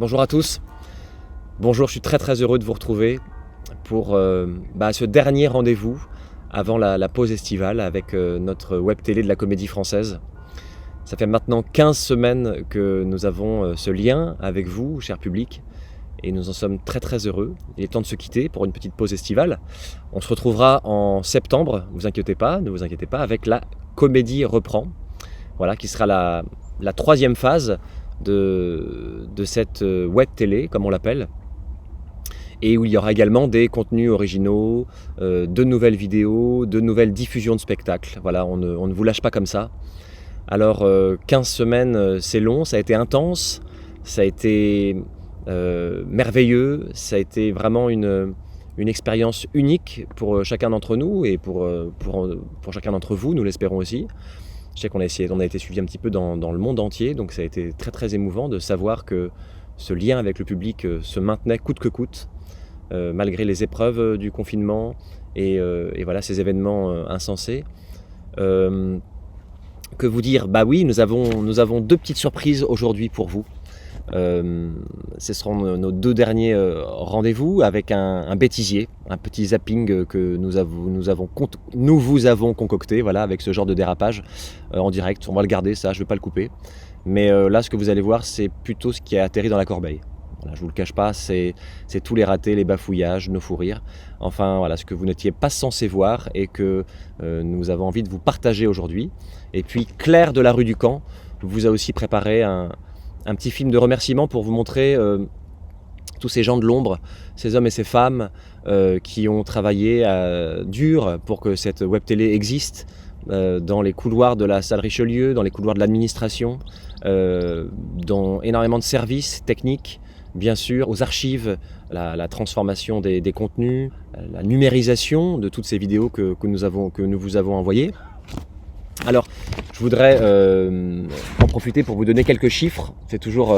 Bonjour à tous, bonjour, je suis très heureux de vous retrouver pour ce dernier rendez-vous avant la pause estivale avec notre web télé de la Comédie Française. Ça fait maintenant 15 semaines que nous avons ce lien avec vous, cher public, et nous en sommes très heureux. Il est temps de se quitter pour une petite pause estivale. On se retrouvera en septembre, ne vous inquiétez pas, avec la Comédie reprend, voilà, qui sera la troisième phase de cette web télé, comme on l'appelle, et où il y aura également des contenus originaux, de nouvelles vidéos, de nouvelles diffusions de spectacles. Voilà, on ne vous lâche pas comme ça. Alors 15 semaines, c'est long, ça a été intense, ça a été merveilleux, ça a été vraiment une expérience unique pour chacun d'entre nous et pour chacun d'entre vous, nous l'espérons aussi. Je sais qu'on a été suivi un petit peu dans le monde entier, donc ça a été très émouvant de savoir que ce lien avec le public se maintenait coûte que coûte, malgré les épreuves du confinement et voilà, ces événements insensés. Que vous dire? Bah oui, nous avons deux petites surprises aujourd'hui pour vous. Ce seront nos deux derniers rendez-vous avec un bêtisier, un petit zapping que nous vous avons concocté, voilà, avec ce genre de dérapage en direct. On va le garder, ça, je ne vais pas le couper. Mais là, ce que vous allez voir, c'est plutôt ce qui a atterri dans la corbeille. Voilà, je ne vous le cache pas, c'est tous les ratés, les bafouillages, nos fous rires. Enfin, voilà, ce que vous n'étiez pas censé voir et que nous avons envie de vous partager aujourd'hui. Et puis, Claire de la rue du Camp vous a aussi préparé un petit film de remerciement pour vous montrer tous ces gens de l'ombre, ces hommes et ces femmes qui ont travaillé dur pour que cette web télé existe, dans les couloirs de la salle Richelieu, dans les couloirs de l'administration, dans énormément de services techniques, bien sûr, aux archives, la transformation des contenus, la numérisation de toutes ces vidéos que nous vous avons envoyées. Alors, je voudrais en profiter pour vous donner quelques chiffres. C'est toujours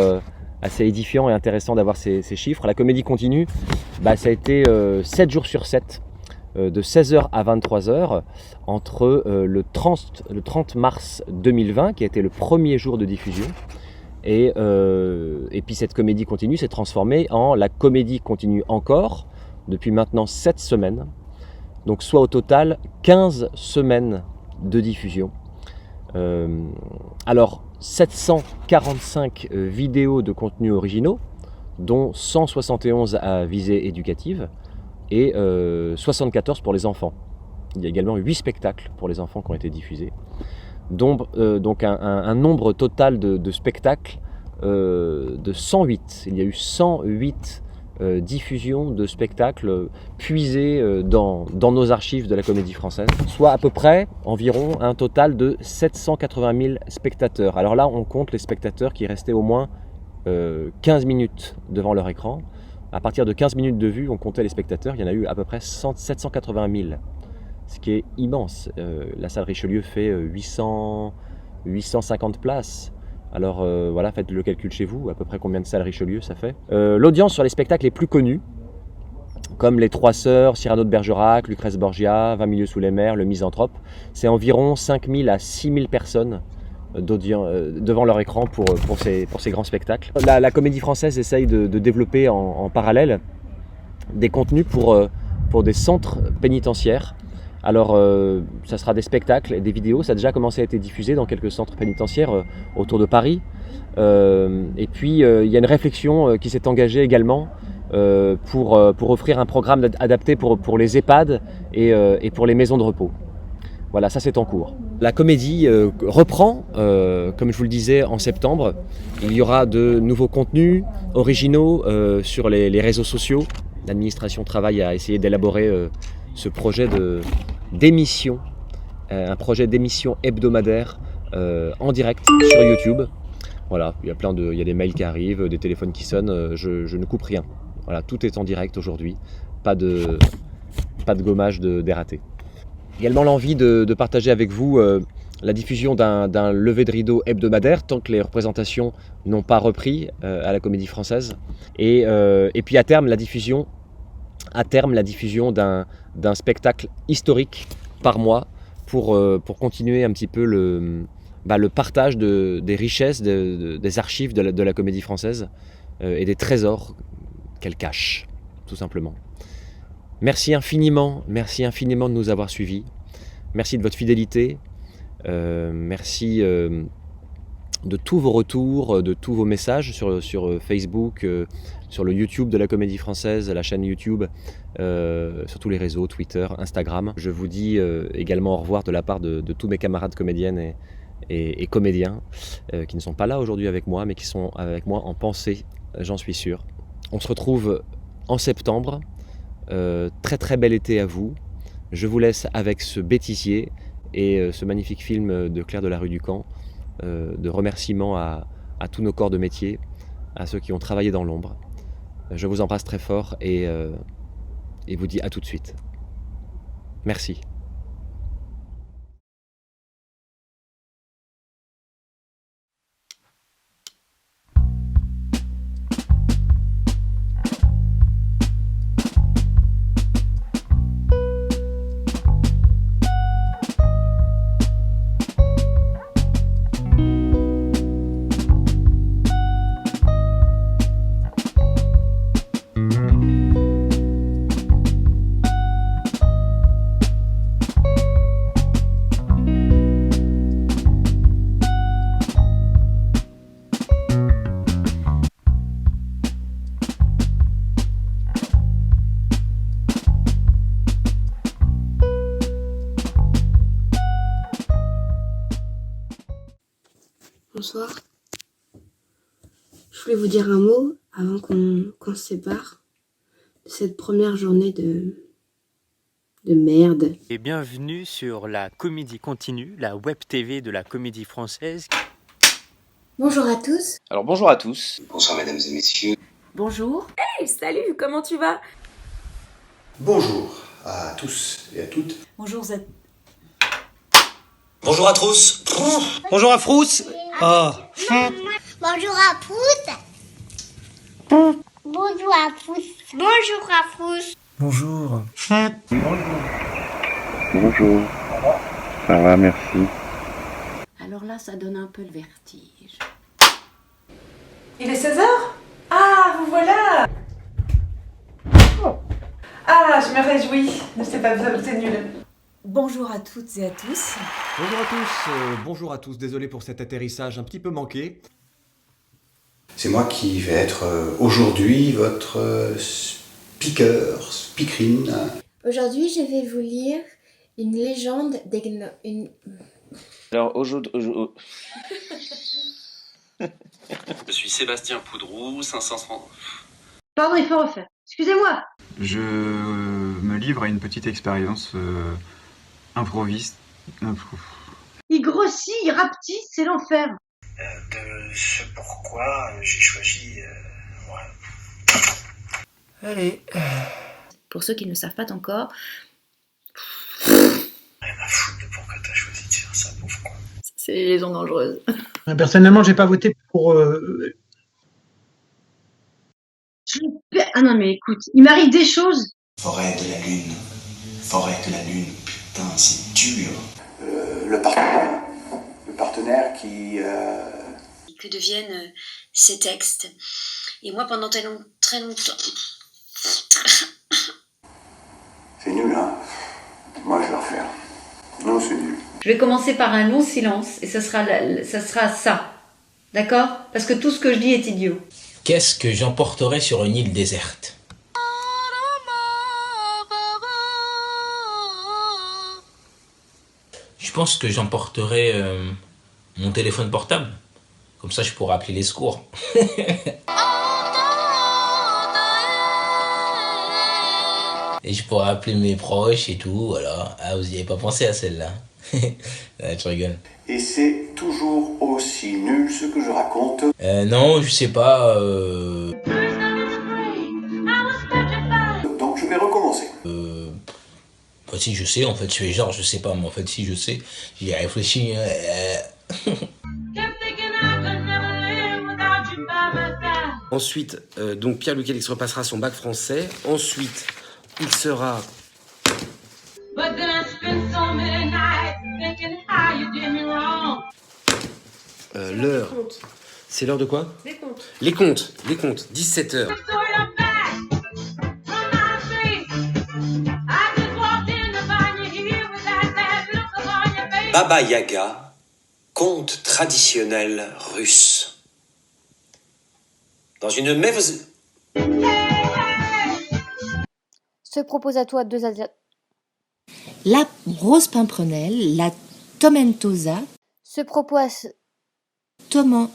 assez édifiant et intéressant d'avoir ces chiffres. La comédie continue, ça a été 7 jours sur 7, de 16h à 23h, entre le 30 mars 2020, qui a été le premier jour de diffusion, et puis cette comédie continue s'est transformée en la comédie continue encore, depuis maintenant 7 semaines. Donc soit au total 15 semaines de diffusion. Alors 745 vidéos de contenus originaux, dont 171 à visée éducative et 74 pour les enfants. Il y a également 8 spectacles pour les enfants qui ont été diffusés. Donc un nombre total de spectacles de 108. Il y a eu 108 diffusion de spectacles puisés dans nos archives de la Comédie Française, soit à peu près environ un total de 780 000 spectateurs. Alors là, on compte les spectateurs qui restaient au moins 15 minutes devant leur écran. À partir de 15 minutes de vue, on comptait les spectateurs, il y en a eu à peu près 780 000, ce qui est immense. La salle Richelieu fait 850 places. Alors voilà, faites le calcul chez vous, à peu près combien de salles Richelieu ça fait. L'audience sur les spectacles les plus connus, comme Les Trois Sœurs, Cyrano de Bergerac, Lucrèce Borgia, 20 milieux sous les mers, Le Misanthrope, c'est environ 5 000 à 6 000 personnes devant leur écran pour ces grands spectacles. La Comédie Française essaye de développer en parallèle des contenus pour des centres pénitentiaires. Alors, ça sera des spectacles et des vidéos. Ça a déjà commencé à être diffusé dans quelques centres pénitentiaires autour de Paris. Et puis, il y a une réflexion qui s'est engagée également pour offrir un programme adapté pour les EHPAD et pour les maisons de repos. Voilà, ça c'est en cours. La comédie reprend, comme je vous le disais, en septembre. Il y aura de nouveaux contenus originaux sur les réseaux sociaux. L'administration travaille à essayer d'élaborer ce projet d'émission, un projet d'émission hebdomadaire en direct sur YouTube. Voilà, il y a des mails qui arrivent, des téléphones qui sonnent, je ne coupe rien. Voilà, tout est en direct aujourd'hui, pas de gommage des ratés. Également l'envie de partager avec vous la diffusion d'un lever de rideau hebdomadaire tant que les représentations n'ont pas repris à la Comédie Française. Et puis à terme la diffusion d'un spectacle historique par mois pour continuer un petit peu le partage des richesses des archives de la Comédie Française. et des trésors qu'elle cache, tout simplement. Merci infiniment de nous avoir suivis. Merci de votre fidélité. Merci de tous vos retours, de tous vos messages sur Facebook, sur le YouTube de la Comédie Française, la chaîne YouTube, sur tous les réseaux, Twitter, Instagram. Je vous dis également au revoir de la part de tous mes camarades comédiennes et comédiens qui ne sont pas là aujourd'hui avec moi, mais qui sont avec moi en pensée, j'en suis sûr. On se retrouve en septembre. Très très bel été à vous. Je vous laisse avec ce bêtisier et ce magnifique film de Claire de la Rue du Camp, de remerciements à tous nos corps de métier, à ceux qui ont travaillé dans l'ombre. Je vous embrasse très fort et vous dis à tout de suite. Merci. Bonsoir. Je voulais vous dire un mot avant qu'on se sépare de cette première journée de merde. Et bienvenue sur la Comédie Continue, la web TV de la Comédie Française. Bonjour à tous. Alors bonjour à tous. Bonsoir mesdames et messieurs. Bonjour. Hey, salut, comment tu vas? Bonjour à tous et à toutes. Bonjour Z. Bonjour à tous. Bonjour à Frousse. Ah. Bonjour à Proust. Bonjour à Proust. Bonjour à Proust. Bonjour. Bonjour. Ça va, merci. Alors là, ça donne un peu le vertige. Il est 16h? Ah, vous voilà! Ah, je me réjouis. Ne sais pas, c'est nul. Bonjour à toutes et à tous. Bonjour à tous, désolé pour cet atterrissage un petit peu manqué. C'est moi qui vais être aujourd'hui votre speakerine. Aujourd'hui, je vais vous lire une légende Alors aujourd'hui... Je suis Sébastien Poudroux, 530. Pardon, il faut refaire. Excusez-moi. Je me livre à une petite expérience improviste. Il grossit, il rapetisse, c'est l'enfer. De ce pourquoi j'ai choisi... Allez. Pour ceux qui ne le savent pas encore, Rien à foutre de pourquoi t'as choisi de faire ça, pauvre con. c'est les liaisons dangereuses. Personnellement, j'ai pas voté pour... Ah non, mais écoute, il m'arrive des choses. Forêt de la lune. Forêt de la lune. Putain, c'est dur. Le partenaire qui... Que deviennent ces textes. Et moi, pendant très longtemps... C'est nul, hein. Moi, je vais refaire. Non, c'est nul. Je vais commencer par un long silence et ça sera ça. D'accord? Parce que tout ce que je dis est idiot. Qu'est-ce que j'emporterai sur une île déserte? Je pense que j'emporterai mon téléphone portable. Comme ça, je pourrai appeler les secours. Et je pourrais appeler mes proches et tout, voilà. Ah, vous n'y avez pas pensé à celle-là. Ah, tu rigoles. Et c'est toujours aussi nul ce que je raconte. Non, je sais pas. Donc je vais recommencer. Bah, si je sais, en fait, je fais genre, je sais pas, mais en fait, si je sais, j'y ai réfléchi. Ensuite, donc Pierre Luquelix repassera son bac français. Ensuite, il sera... l'heure. C'est l'heure de quoi? Des comptes. Les comptes, 17h. Baba Yaga, conte traditionnel russe. Dans une maison... Se propose à toi deux alternatives. La rose pimprenelle, la tomentosa. Se propose... Toman.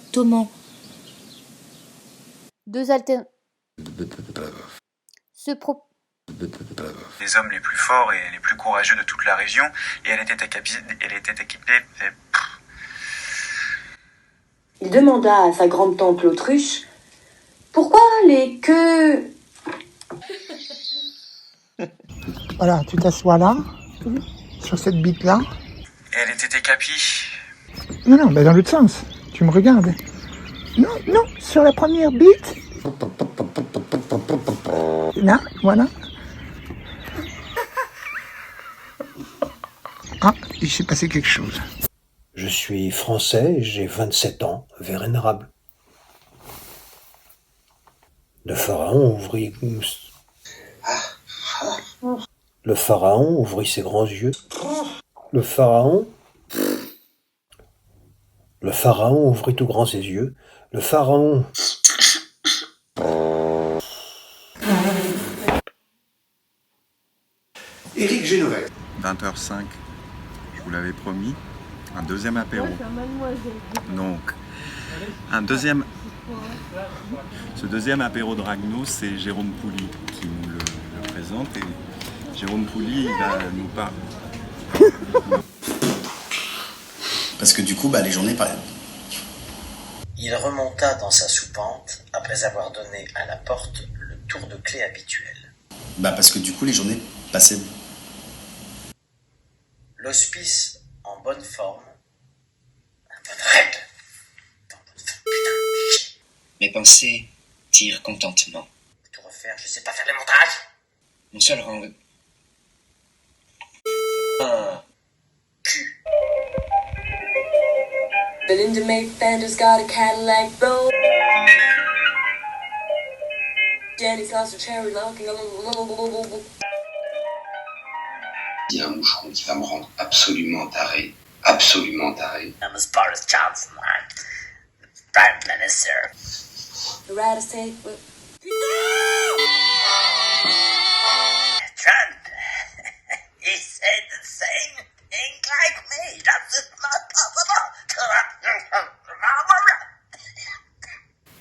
Deux alternatives. Les hommes les plus forts et les plus courageux de toute la région, et elle était équipée. Il demanda à sa grande tante l'autruche pourquoi les queues. Voilà, tu t'assois là, sur cette bite-là. Et elle était écapie. Non, mais dans l'autre sens. Tu me regardes. Non, sur la première bite. Là, voilà. Ah, il s'est passé quelque chose. Je suis français, j'ai 27 ans, vénérable. Le pharaon ouvrit... Le pharaon ouvrit ses grands yeux. Le pharaon ouvrit tout grand ses yeux. Le pharaon... Éric Génovais. 20h05, je vous l'avais promis. Un deuxième apéro. Donc, ce deuxième apéro de Ragno, c'est Jérôme Pouli qui nous le présente. Et Jérôme Pouli, il va nous parler. Parce que du coup, les journées parlent. Il remonta dans sa soupente après avoir donné à la porte le tour de clé habituel. Parce que du coup, les journées passaient. L'hospice en bonne forme. Un bonne règle. Putain. Mes pensées tirent contentement. Tout refaire, je sais pas faire les montages. Mon seul rang. Cul. Belinda Mayfender's got a Cadillac bow. Danny's lost a cherry locking. Il y a un moucheron qui va me rendre absolument taré. Absolument taré. I'm as far as Johnson, the Prime Minister. The rattlesnake. Trump, he said the same thing like me. That's not possible.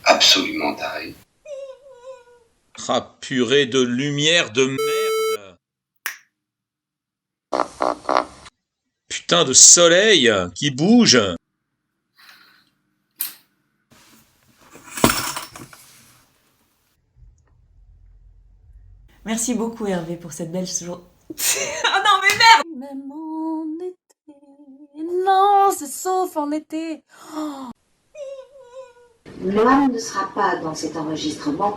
Absolument taré. Ah, purée de lumière de merde! Putain de soleil qui bouge! Merci beaucoup Hervé pour cette belle journée. Oh non mais merde! Même en été. Non, c'est sauf en été. Oh. Loan ne sera pas dans cet enregistrement.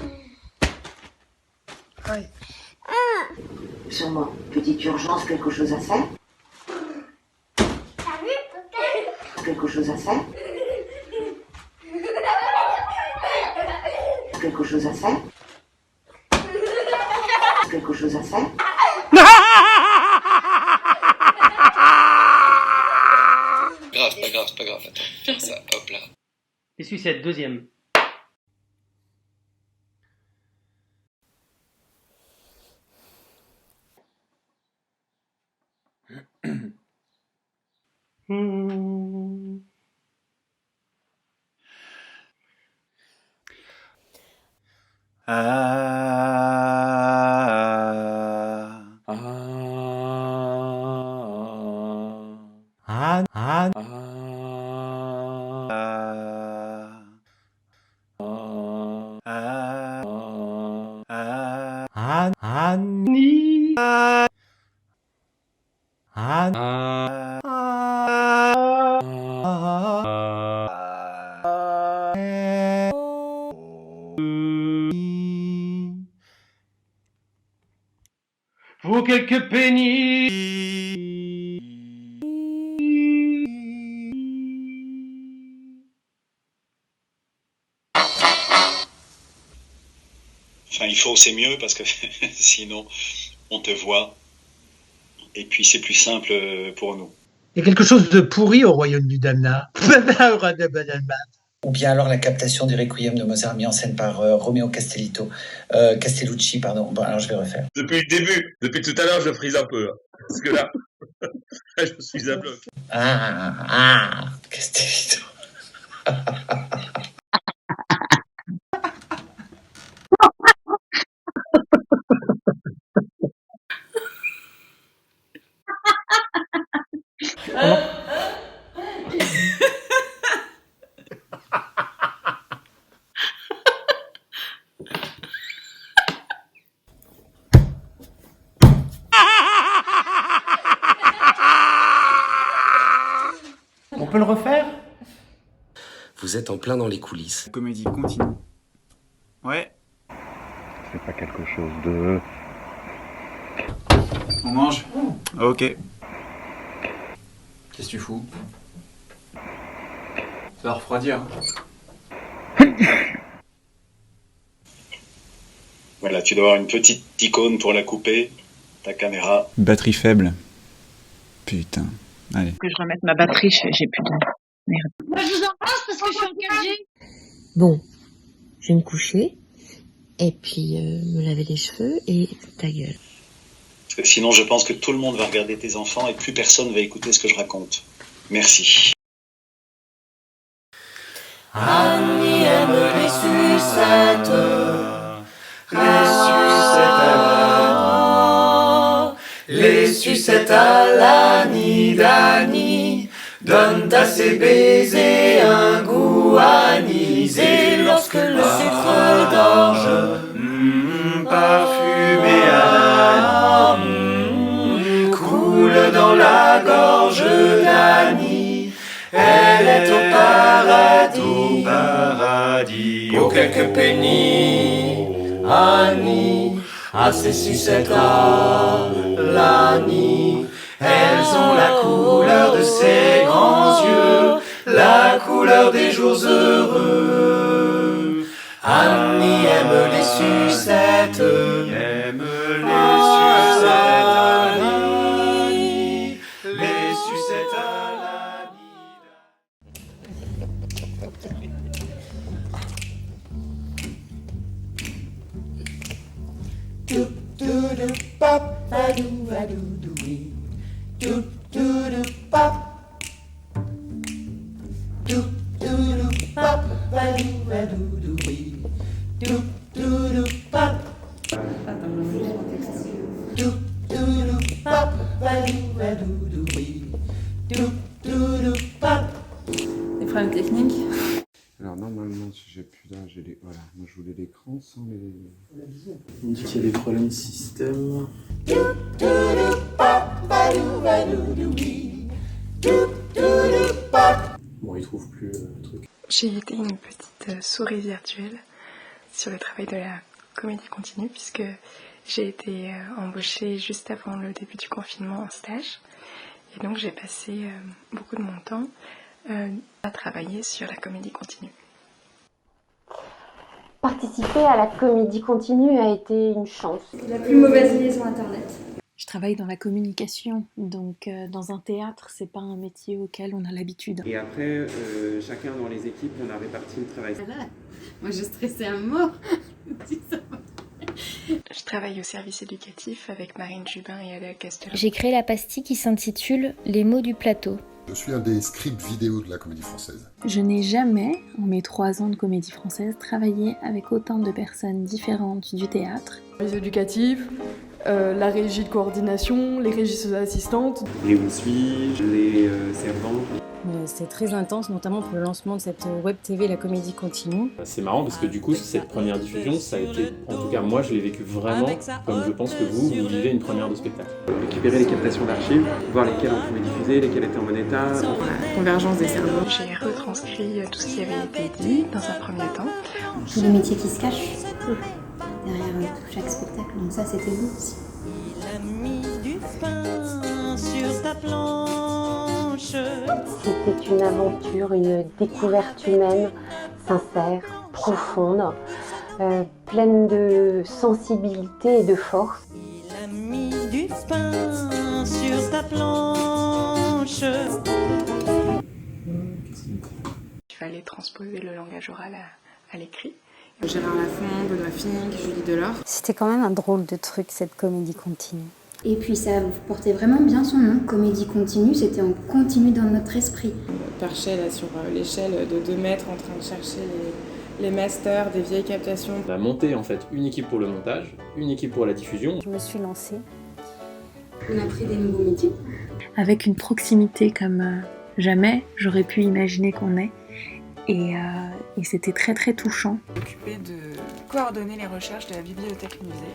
Oui. Sûrement, petite urgence, quelque chose à faire. Quelque chose à faire. Quelque chose à faire. Quelque chose à faire. Pas grave, attends, faire ça, hop là. Et suicide, deuxième. Pour quelques pennies. Enfin, il faut, c'est mieux parce que sinon, on te voit. Et puis, c'est plus simple pour nous. Il y a quelque chose de pourri au royaume du Danemark. Ou bien alors la captation du Requiem de Mozart mis en scène par Romeo Castellucci, pardon. Bon, alors je vais refaire. Depuis le début, depuis tout à l'heure, je frise un peu. Hein, parce que là, je suis à bloc. Castellito. On peut le refaire? Vous êtes en plein dans les coulisses. Comédie continue. Ouais. C'est pas quelque chose de... On mange? Ok. Qu'est-ce que tu fous? Ça va refroidir. Voilà, tu dois avoir une petite icône pour la couper, ta caméra. Batterie faible. Putain. Allez. Que je remette ma batterie, j'ai plus de... Merde. Moi, je vous embrasse parce que je suis en 4G. Bon, je vais me coucher, et puis me laver les cheveux, et ta gueule. Parce que sinon, je pense que tout le monde va regarder tes enfants et plus personne va écouter ce que je raconte. Merci. Annie aime les sucettes à l'Annie d'Annie donnent à ses baisers un goût anisé lorsque le sucre d'orge parfumé coule dans la gorge d'Annie. Elle est au paradis, pour quelques pennies. Annie a ses sucettes à l'Annie. Elles ont la couleur de ses grands yeux, la couleur des jours heureux. Annie aime les sucettes, aime les sucettes à l'Annie, les sucettes à Des problèmes techniques. Alors normalement, si j'ai plus d'un, j'ai les... Voilà, moi je voulais l'écran sans les... On dit qu'il y a des problèmes de système. Bon, il trouve plus le truc. J'ai été une petite souris virtuelle sur le travail de la comédie continue puisque j'ai été embauchée juste avant le début du confinement en stage. Et donc j'ai passé beaucoup de mon temps à travailler sur la comédie continue. Participer à la comédie continue a été une chance. La plus mauvaise liaison internet. Je travaille dans la communication, donc dans un théâtre, c'est pas un métier auquel on a l'habitude. Et après, chacun dans les équipes, on a réparti le travail. Voilà. Moi, je stressais à mort. Je travaille au service éducatif avec Marine Jubin et Adèle Castelot. J'ai créé la pastille qui s'intitule Les mots du plateau. Je suis un des scripts vidéo de la Comédie Française. Je n'ai jamais, en mes 3 ans de comédie française, travaillé avec autant de personnes différentes du théâtre. Les éducatifs, la régie de coordination, les régisseuses assistantes. Les où suis-je, les servants. C'est très intense, notamment pour le lancement de cette web TV La Comédie Continue. C'est marrant parce que du coup, cette première diffusion, ça a été, en tout cas moi, je l'ai vécu vraiment comme je pense que vous vivez une première de spectacle. Récupérer les captations d'archives, voir lesquelles on pouvait diffuser, lesquelles étaient en bon état. La convergence des cerveaux. J'ai retranscrit tout ce qui avait été dit dans un premier temps. Tous les métiers qui se cachent derrière chaque spectacle, donc ça c'était beau aussi. Il a mis du pain sur ta planche. C'était une aventure, une découverte humaine, sincère, profonde, pleine de sensibilité et de force. Il a mis du pain sur ta planche. Il fallait transposer le langage oral à l'écrit. Gérard Lafont, Benoît Fink, Julie Delors. C'était quand même un drôle de truc, cette comédie continue. Et puis ça portait vraiment bien son nom, comédie continue, c'était en continu dans notre esprit. Perché là sur l'échelle de 2 mètres en train de chercher les masters des vieilles captations. On a monté en fait une équipe pour le montage, une équipe pour la diffusion. Je me suis lancée. On a pris des nouveaux métiers. Avec une proximité comme jamais j'aurais pu imaginer qu'on ait. Et c'était très très touchant. Occupé de coordonner les recherches de la bibliothèque musée.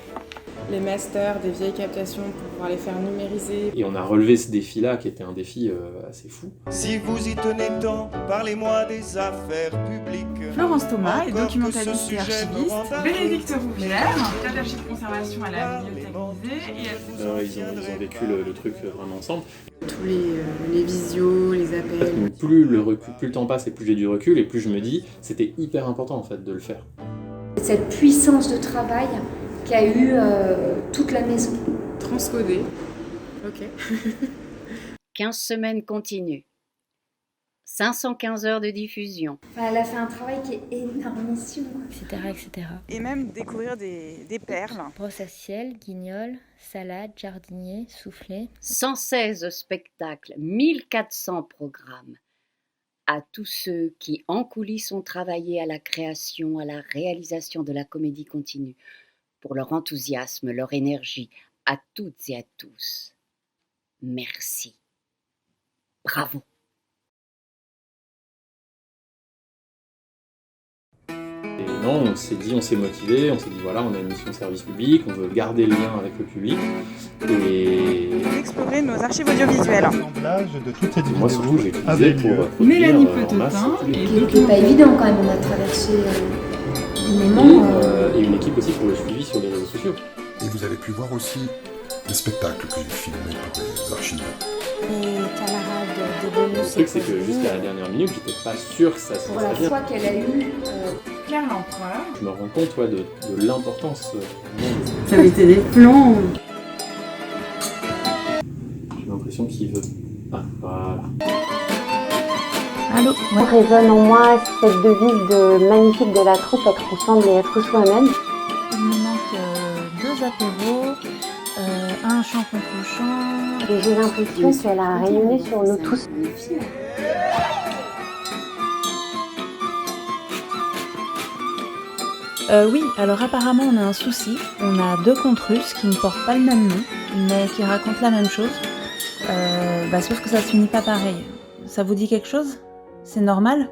Les masters des vieilles captations pour pouvoir les faire numériser. Et on a relevé ce défi-là qui était un défi assez fou. Si vous y tenez tant, parlez-moi des affaires publiques. Florence Thomas est documentaliste et archiviste. Bénédicte Rouvière, cadre d'archives de conservation à la bibliothèque musée. Ils ont vécu le truc vraiment ensemble. Tous les visios, les appels. Plus le temps passe et plus j'ai du recul et plus je me dis c'était hyper important en fait de le faire. Cette puissance de travail qu'a eu toute la maison. Transcodé. Ok. 15 semaines continues. 515 heures de diffusion. Enfin, elle a fait un travail qui est énormissime, etc., etc. Et même découvrir des perles. Brosse à ciel, guignol, salade, jardinier, soufflé. 116 spectacles, 1400 programmes. À tous ceux qui, en coulisses, ont travaillé à la création, à la réalisation de la comédie continue, pour leur enthousiasme, leur énergie, à toutes et à tous. Merci. Bravo. Et non, on s'est motivé, on s'est dit voilà, on a une mission de service public, on veut garder le lien avec le public et explorer nos archives audiovisuelles. De toutes ces moi surtout j'ai utilisé pour Mélanie Petotin et c'était pas évident quand même, on a traversé des moments. Et une équipe aussi pour le suivi sur les réseaux sociaux. Et vous avez pu voir aussi les spectacles que j'ai filmés pour les archives. Mes camarades de bonus. Le truc c'est que jusqu'à la dernière minute, j'étais pas sûr que ça se passerait bien. Pour la fois qu'elle a eu Claire L'Empereur. Je me rends compte de l'importance. Ça avait été des plans. J'ai l'impression qu'il veut. Ah, voilà. Allô, ouais. Résonne en moi cette devise magnifique de la troupe, être ensemble et être soi-même. Il me manque 2 apéros, un chant contre chant. Et j'ai l'impression qu'elle a rayonné sur nous tous. Oui, alors apparemment on a un souci. On a 2 contes russes qui ne portent pas le même nom, mais qui racontent la même chose. Sauf que ça se finit pas pareil. Ça vous dit quelque chose ? C'est normal ?